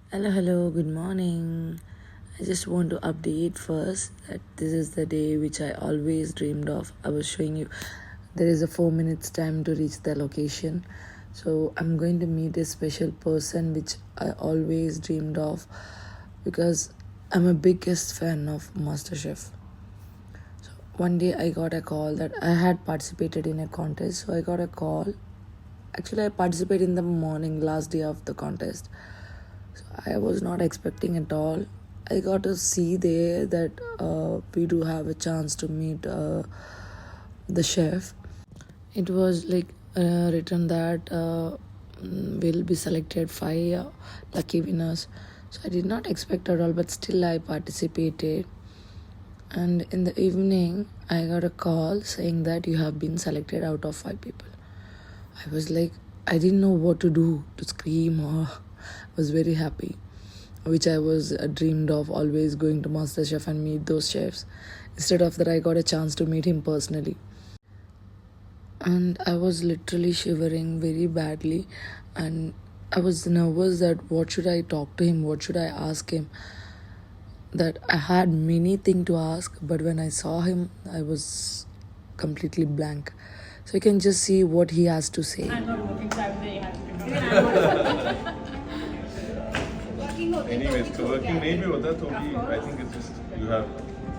Hello, good morning. I just want to update first that this is the day which I always dreamed of. I was showing you there is a 4 minutes time to reach the location. So I'm going to meet a special person which I always dreamed of because I'm a biggest fan of MasterChef. So one day I got a call that I had participated in a contest. So I got a call. Actually, I participated in the morning, last day of the contest. So I was not expecting at all. I got to see there that we do have a chance to meet the chef. It was like written that will be selected 5 lucky winners. So I did not expect at all, but still I participated. And in the evening, I got a call saying that you have been selected out of 5 people. I was like, I didn't know what to do, to scream or was very happy, which I was dreamed of, always going to MasterChef and meet those chefs. Instead of that, I got a chance to meet him personally. And I was literally shivering very badly, and I was nervous that what should I talk to him, what should I ask him. That I had many things to ask, but when I saw him, I was completely blank. So you can just see what he has to say. I'm not working, so I'm very happy to come. Anyways, so working नहीं भी होता तो भी I think it's just you have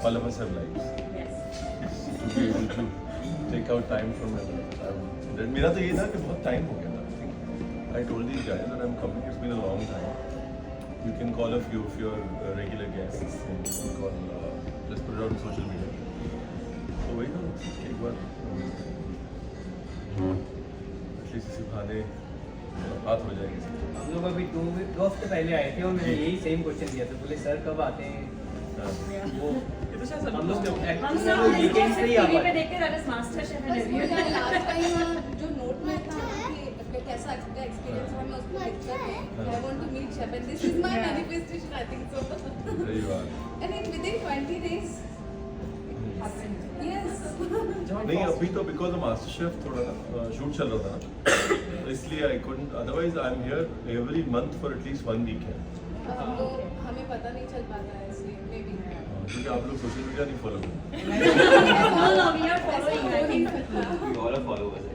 all of us have lives. Yes. To be able to take out time from your life. मेरा तो ये था कि बहुत time हो गया था. I think I told these guys that I'm coming. It's been a long time. You can call a few of your regular guests and you can call. Just put it out on social media. तो वही था एक बार. At least इसी बहाने बात हो जाएगी. हम लोग अभी 2 हफ्ते पहले आए थे और मैंने यही सेम क्वेश्चन दिया था. बोले सर कब आते हैं वो हम लोग वीकेंड पे ही आ टीवी पे पाते. देखते हैं that is master chef and everything. Last time जो नोट में था कि कैसा एक्सपीरियंस था मैं उसको लिखकर है I want to meet chef and this is my manifestation I think so सही बात. And in within 20 days yes नहीं अभी तो बिकॉज ऑफ मास्टर शेफ थोड़ा ना शूट चल रहा था ना तो इसलिए I couldn't otherwise I am here every month for at least 1 week है हमें पता नहीं चल पाता है इसलिए मे बी क्योंकि आप लोग सोशल मीडिया नहीं फॉलो करते. All of you are following I think all followers है.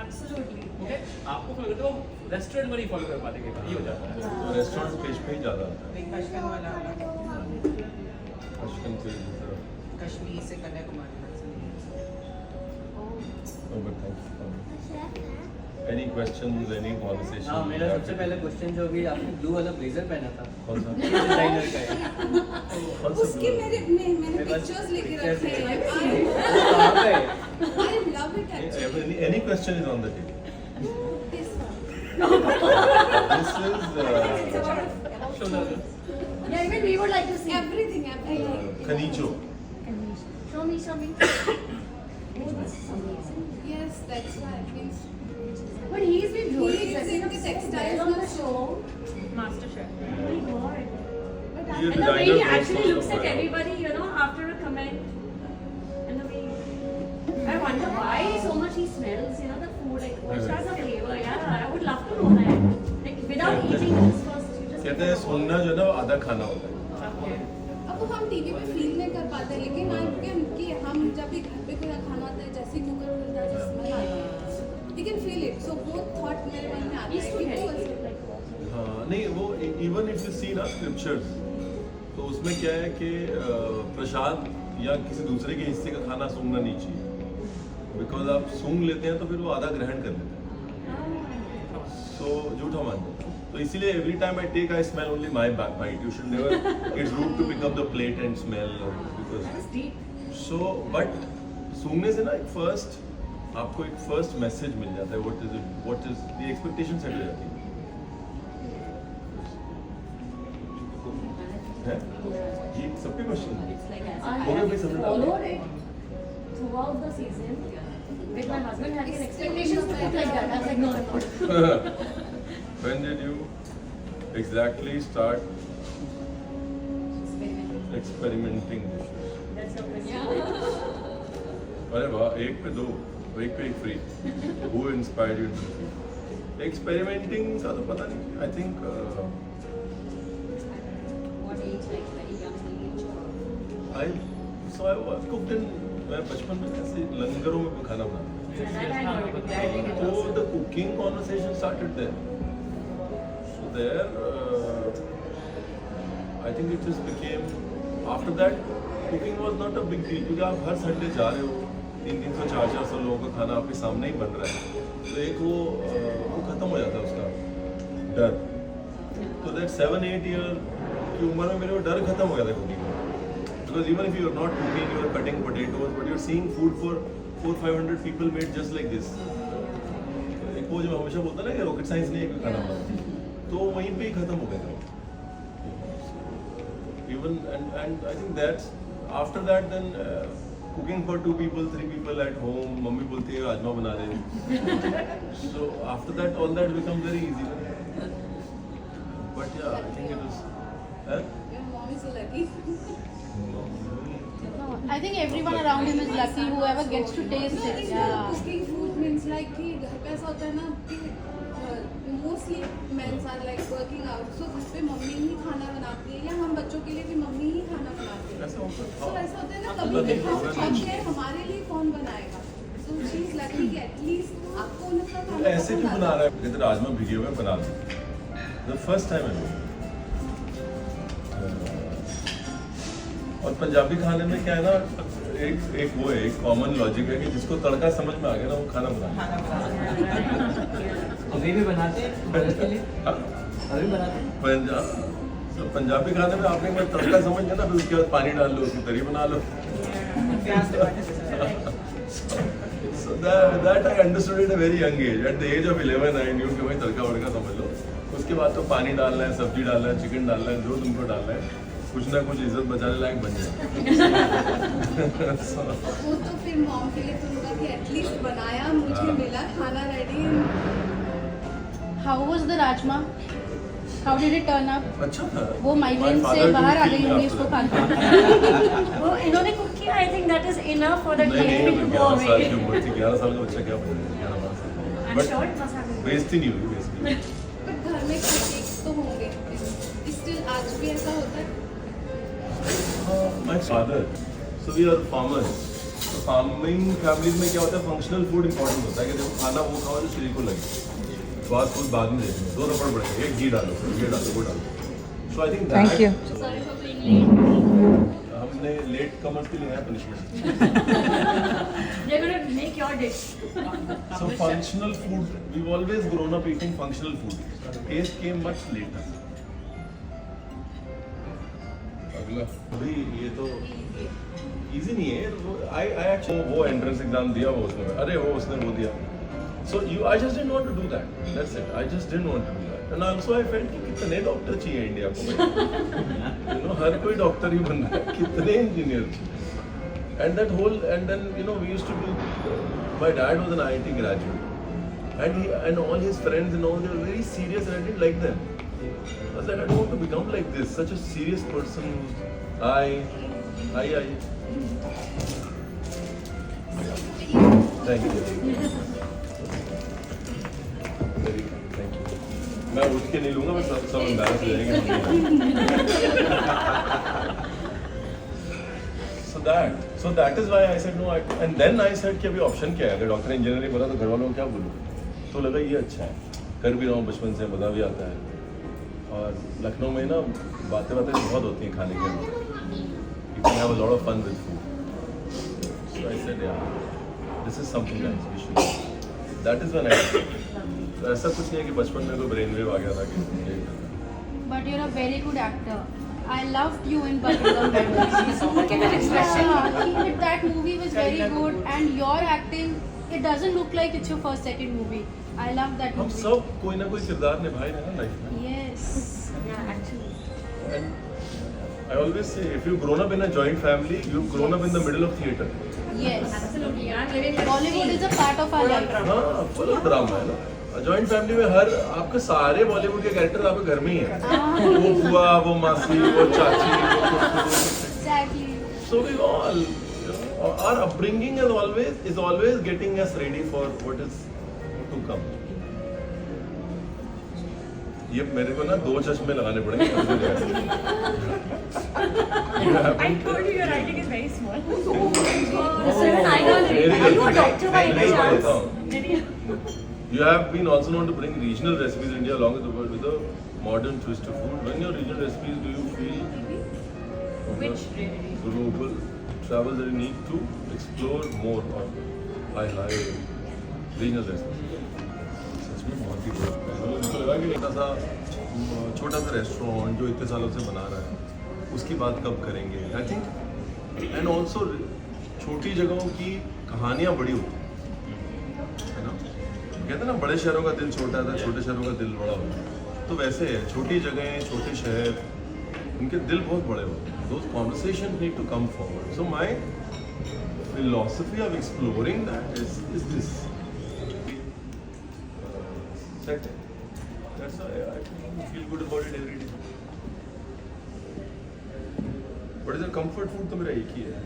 एब्सोल्युटली. आपको फॉलो करते हो रेस्टोरेंट में नहीं फॉलो कर पाते कई बार ये हो जाता है. तो रेस्टोरेंट पेज पे ही ज़्यादा आता है. अश्विन से कश्मीर से Kanyakumari Any questions, any conversation? हाँ मेरा सबसे पहला क्वेश्चन जो अभी आपने ब्लू वाला ब्लेजर पहना था कौन सा? ये डिजाइनर का है. कौन सा? उसके मैंने पिक्चर्स लेके रखे हैं वो कहाँ पे है? I love it actually Any question is on the table. This one This is shoulder. Yeah, even we would like to see. Everything Khanijo. Show me. Yes that's why it means But he's been really He's dressing in up the so textiles well on the now. show. Master Chef. Oh my god. But ये And the way designer he clothes actually also looks at wear. everybody, you know, after a comment. And the way I wonder why so much he smells, you know, the food, like what has a flavor. Yeah, I would love to know that. Like without eating this first, you just कहते हैं सोना जो है ना वो आधा खाना होता है. अब वो हम टीवी पे फील नहीं कर पाते लेकिन कि हम जब भी घर पे कोई खाना आता है जैसे कुकर खुलता है स्मेल आती है we can feel it so वो थॉट मेरे मन में आता used है to कि get वो it, like हाँ नहीं वो इवन इफ यू सी ना स्क्रिप्चर्स तो उसमें क्या है कि प्रसाद या किसी दूसरे के हिस्से का खाना सूंघना नहीं चाहिए बिकॉज आप सूंघ लेते हैं तो फिर वो आधा ग्रहण कर लेते हैं. सो झूठा मानते हैं. तो इसीलिए every time I take I smell only my back bite. You should never it's rude to pick up the plate and smell because that's deep. So but सूंघने से ना एक फर्स्ट आपको एक फर्स्ट मैसेज मिल जाता है. What is the expectation set हो जाती है. ये सबके क्वेश्चन है. It's like as I I have have followed it throughout the season. With my husband having an expectations to put like that. I was like, no, I'm not. When did you exactly start experimenting dishes? That's the question. अरे वाह एक पे 2 एक पे 1 free. Who inspired you to do? Experimenting का तो पता नहीं. I think I was cooked in, मैं बचपन में ऐसे लंगरों में खाना बनाता तो the cooking conversation started there. So there, I think it just became, after that, cooking was not a big deal क्योंकि आप हर संडे जा रहे हो, 300 400 लोगों का खाना आपके सामने ही बन रहा है, तो एक वो खत्म हो जाता है उसका डर. तो that 7-8 year की उम्र में मेरे को डर खत्म हो गया था cooking में. Because even if you are not cooking, you are cutting potatoes, but you are seeing food for 400-500 people made just like this. एक वो जो हमेशा बोलता है ना कि रॉकेट साइंस नहीं है खाना बनाना, तो वहीं पे ही खत्म हो गया था. Even and I think that's after that then cooking for 2 people 3 people at home, mummy बोलती है राजमा बना दे. So after that all that becomes very easy. But yeah, I think it was. Your mom is so lucky. I think everyone around him is lucky. Whoever gets to taste No, I it. think Yeah. cooking food means like कि घर पे ऐसा होता है ना कि mostly men are like working out, so घर पे मम्मी ही खाना बनाती है या हम बच्चों के लिए भी मम्मी ही खाना बनाती है. ऐसा होता So था. ऐसा होता है ना कभी भी हम सोचते हैं हमारे लिए कौन बनाएगा. So she is lucky कि at least आपको उनका खाना ऐसे क्यों बना रहा है? कहते राजमा भिगे हुए बना दो. The first time I made. और पंजाबी खाने में क्या है ना, एक वो है, एक कॉमन लॉजिक है कि जिसको तड़का समझ में आ गया ना वो खाना बना. अभी भी बनाते हैं भारत के लिए, अभी बनाते हैं. पंजाबी खाने में आपने एक बार तड़का समझ गया ना, फिर उसके बाद पानी डाल लो, उसकी तरी बना लो. प्याज टमाटर So that I understood at a very young age. At the age of 11, I knew कि भाई तड़का वड़का समझ लो. उसके बाद तो पानी डालना है, सब्जी डालना है, चिकन डालना है, जो तुमको डालना है, कुछ ना कुछ इज्जत बचाने लायक बन जाए. वो तो फिर मॉम के लिए तो होगा कि एटलीस्ट बनाया, मुझे मिला खाना ready. How was the rajma? How did it turn up? अच्छा था. वो माइग्रेन My से father बाहर आ could गई kill me होंगी after इसको that. खाने. वो इन्होंने कुक किया. I think that is enough for the नहीं craving to go 11 साल की away. उम्र थी, 11 साल का बच्चा क्या बनेगा, 11 साल. I'm sure it must have been. बेइज्जती नहीं हुई, बेइज्जती नहीं हुई. बट घर में केक्स तो होंगे. स्टिल आज भी ऐसा होता है. My father, so we are farmers. तो फार्मिंग फैमिलीज में क्या होता है, फंक्शनल फूड इंपॉर्टेंट होता है कि देखो खाना वो खाओ जो शरीर को लगे. बात खुद बाद में देखेंगे, 2 रबड़ बढ़ेंगे, एक घी डालो, ये डालो, वो डालो. So I think that. Thank you. Sorry for being late. हमने लेट कमर्स के लिए है punishment. They're going to make your dish. So functional food, we've always grown up eating functional food. Taste came much later. अगला भाई ये तो easy नहीं है. I actually वो entrance exam दिया वो उसने, अरे वो उसने वो दिया. So I just didn't want to do that. That's it. I just didn't want to do that. And also I felt कि कितने डॉक्टर चाहिए इंडिया को भाई. You know हर कोई डॉक्टर ही बन रहा है, कितने इंजीनियर चाहिए. And that whole, and then you know we used to do. My dad was an IIT graduate, and all his friends and all, they were very serious, and I didn't like them. I was like, I don't want to become like this, such a serious person. I. Thank you. Very kind. Thank you. मैं उठ के नहीं लूँगा, मैं सब embarrassed हो जाएंगे. So that is why I said no. And then I said कि अभी ऑप्शन क्या है, अगर डॉक्टर इंजीनियरिंग बोला तो घर वालों को क्या बोलूँ. तो लगा ये अच्छा है, कर भी रहा हूँ बचपन से, मज़ा भी आता है. और लखनऊ में ना बातें बहुत होती हैं खाने के लिए. You can have a lot of fun with food. So I said yeah, this is something nice we should do. That is when I did. तो ऐसा कुछ नहीं है कि बचपन में कोई ब्रेन वेव आ गया था कि But you're a very good actor. I loved you in Bubblegum Memories. Look at that expression. Yeah, that movie was very good, and your acting, it doesn't look like it's your first, second movie. I love that हम movie. सब कोई ना कोई किरदार निभाए हैं ना life में. Yes. Yeah, actually. And I always say, if you've grown up in a joint family, you've grown up in the middle of theatre. Yes. Absolutely. I'm living that Bollywood is a part of our life. हाँ, full drama है ना. Joint family में हर आपके सारे बॉलीवुड के character आपके घर में ही हैं. वो बुआ, वो मासी, वो चाची, वो कुछ. Exactly. So we all, you know, our upbringing is always getting us ready for what is to come. ये मेरे को ना 2 चश्मे लगाने पड़ेंगे। I told you your writing is very small. So even I can't read. Are you a doctor by any chance? You have been also known to bring regional recipes in India along with the world with a modern twist to food. When your regional recipes, do you feel Which really? global travels that you need to explore more on regional recipes? सच में बहुत ही बड़ा है। मुझे लगा कि छोटा सा restaurant जो इतने सालों से बना रहा है उसकी बात कब करेंगे? आई थिंक एंड ऑल्सो छोटी जगहों की कहानियाँ बड़ी होती हैं, है ना? कहते हैं ना बड़े शहरों का दिल छोटा होता है, छोटे शहरों का दिल बड़ा होता है। तो वैसे है, छोटी जगहें, छोटे शहर, उनके दिल बहुत बड़े होते हैं। Those conversations need to come forward. So my philosophy of exploring that is this. Second, that's why I feel good about it every day. What is the comfort food? तो मेरा एक ही है,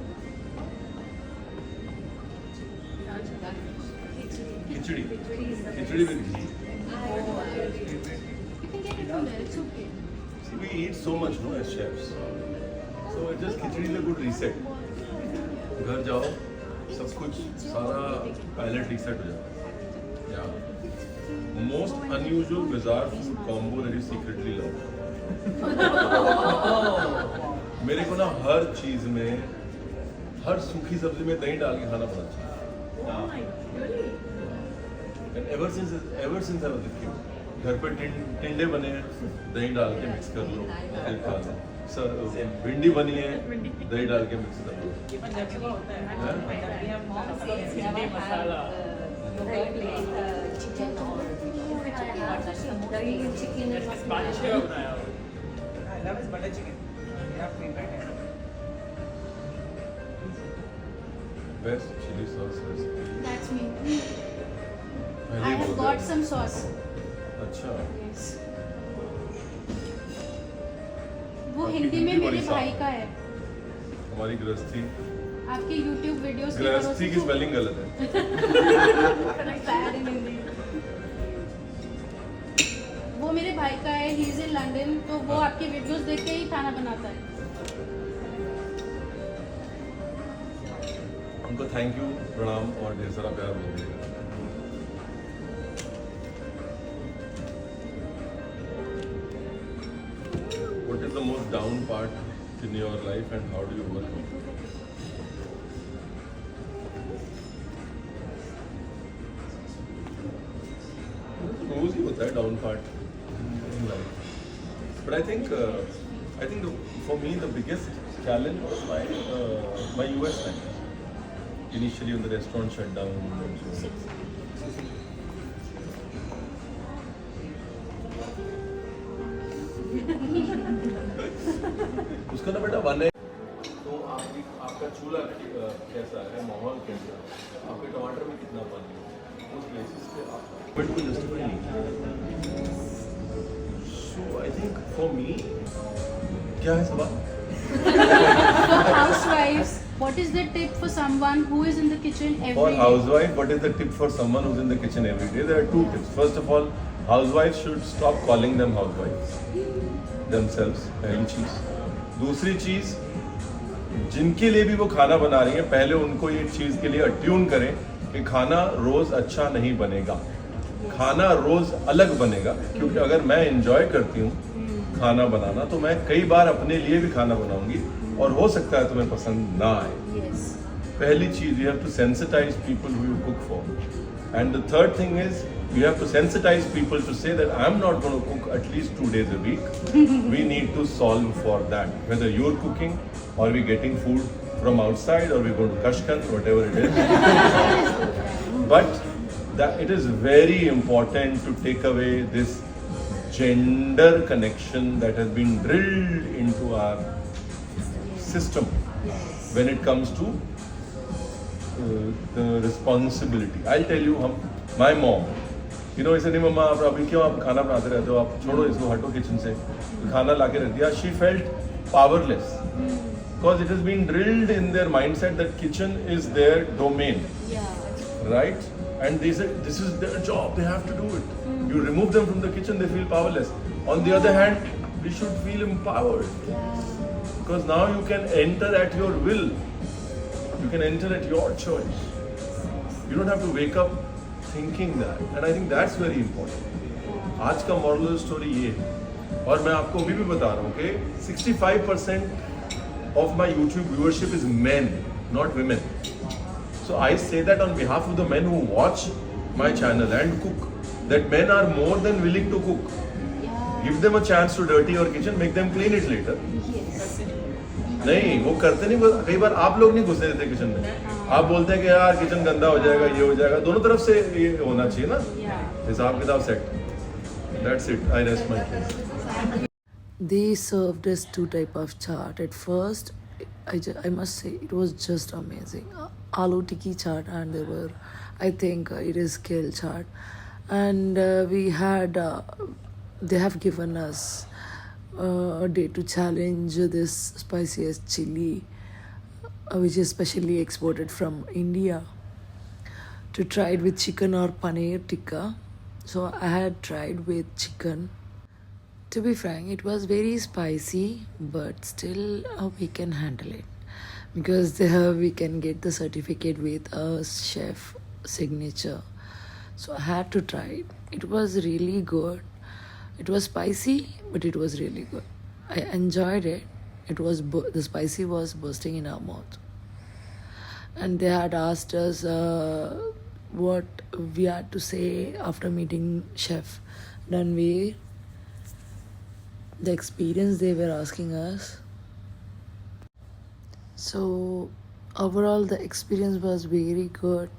खिचड़ी with ghee. You can get it from there, it's okay. See, we eat so much, no, as chefs. So it just khichdi is a good reset. घर जाओ, सब कुछ सारा palate reset हो जाता है. Yeah. Most unusual, bizarre food combo that you secretly love. मेरे को ना हर चीज में, हर सूखी सब्जी में दही डाल के खाना बड़ा अच्छा है. And ever since I was a kid, घर पे टिंडे बने हैं, दही डाल के मिक्स कर लो, फिर खा लो. सर भिंडी बनी है, दही डाल के मिक्स कर लो. ये पंजाबी का होता है ना, पंजाबी हम सिंधी मसाला। बादशाह का बनाया हुआ। I love his butter chicken. मेरा favorite है। Best chili sauce recipe. That's me. पहले I have बोल got रहे some sauce. हैं. अच्छा. Yes. वो आपकी हिंदी में हिंदी मेरे बड़ी भाई साफ। का है। हमारी गृहस्थी आपके YouTube वीडियोस के गृहस्थी की स्पेलिंग गलत है. Bad in Hindi. वो मेरे भाई का है, ही इज इन लंदन, तो वो आपके वीडियोस देख के ही खाना बनाता है। उनको थैंक यू, प्रणाम और ढेर सारा प्यार मिल जाएगा. What is the most down part in your life and how do you overcome it? रोज ही होता है down part in life. But I think for me the biggest challenge was my US time. Initially when the restaurant shut down and so on. उसका ना बेटा one है. तो आपका चूल्हा कैसा है, माहौल कैसा है, आपके टमाटर में कितना पानी है, उस बेसिस पे आप को जस्टिफाई नहीं. सो आई थिंक फॉर मी क्या है सवाल? For housewives, what is the tip for someone who is in the kitchen every For day? housewife, what is the tip for someone who's in the kitchen every day? There are two tips. First of all, housewives should stop calling them housewives themselves. पहली चीज. दूसरी चीज, जिनके लिए भी वो खाना बना रही है, पहले उनको ये चीज के लिए अट्यून करें कि खाना रोज अच्छा नहीं बनेगा. खाना रोज अलग बनेगा, क्योंकि अगर मैं एंजॉय करती हूँ खाना बनाना तो मैं कई बार अपने लिए भी खाना बनाऊंगी और हो सकता है तुम्हें पसंद ना आए. Yes. पहली चीज, you have to sensitize people who you cook for, and the third thing is you have to sensitize people to say that I'm not going to cook at least 2 days a week. We need to solve for that, whether you're cooking or we're getting food from outside or we're going to Kashkan, whatever it is. But that it is very important to take away this gender connection that has been drilled into our system when it comes to the responsibility. I'll tell you, my mom, ऐसे नहीं मम्मा आप अभी क्यों आप खाना बनाते रहते हो, आप छोड़ो इसको, हटो किचन से, खाना ला के रख दिया. She felt powerless because it has been drilled in their mindset that kitchen is their domain, Yeah. right? And this is their job, they have to do it. You remove them from the kitchen, they feel powerless. On the other hand, we should feel empowered because now you can enter at your will. You can enter at your choice. You don't have to wake up thinking that, and I think that's very important. आज का moral story ये है, और मैं आपको अभी भी बता रहा हूँ कि 65% of my YouTube viewership is men, not women. So I say that on behalf of the men who watch my channel and cook, that men are more than willing to cook. Give them a chance to dirty your kitchen, make them clean it later. नहीं, वो करते नहीं, कई बार आप लोग नहीं घुसने देते किचन में. आप बोलते हैं कि यार किचन गंदा हो जाएगा, ये हो जाएगा. दोनों तरफ से ये होना चाहिए ना, हिसाब किताब set. That's it. I rest my case. They served us two type of chaat. At first, I must say it was just amazing. Aloo tikki chaat, and I think it is kale chaat, and we had they have given us a day to challenge this spiciest chili, which is specially exported from India, to try it with chicken or paneer tikka. So I had tried with chicken. To be frank, it was very spicy, but still we can handle it because there we can get the certificate with a chef signature. So I had to try it. It was really good. It was spicy, but it was really good. I enjoyed it. It was the spicy was bursting in our mouth, and they had asked us what we had to say after meeting Chef Ranveer. The experience they were asking us. So overall the experience was very good.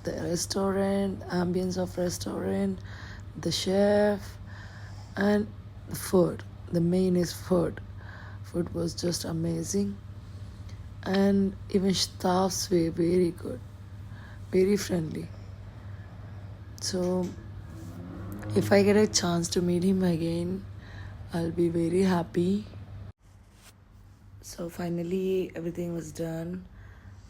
The restaurant, ambience of restaurant, the chef, and the food. The main is food. Food was just amazing, and even staffs were very good, very friendly. So if I get a chance to meet him again, I'll be very happy. So finally everything was done.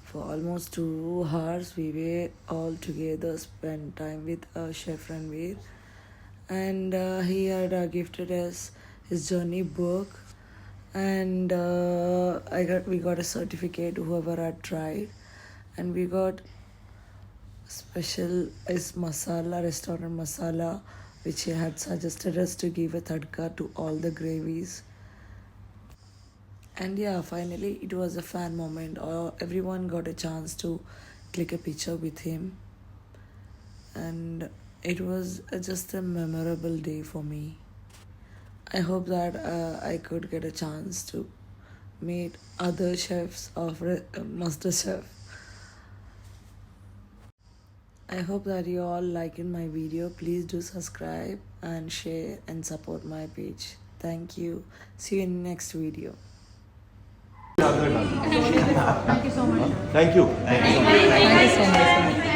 For almost 2 hours we were all together, spent time with Chef Ranveer, and he had gifted us his journey book, and we got a certificate, whoever had tried, and we got special is masala, restaurant masala, which he had suggested us to give a tadka to all the gravies. And yeah, finally it was a fan moment. Everyone got a chance to click a picture with him, and it was just a memorable day for me. I hope that I could get a chance to meet other chefs of MasterChef. I hope that you all liked my video. Please do subscribe and share and support my page. Thank you. See you in the next video. Thank you so much. Thank you. Thank you so much.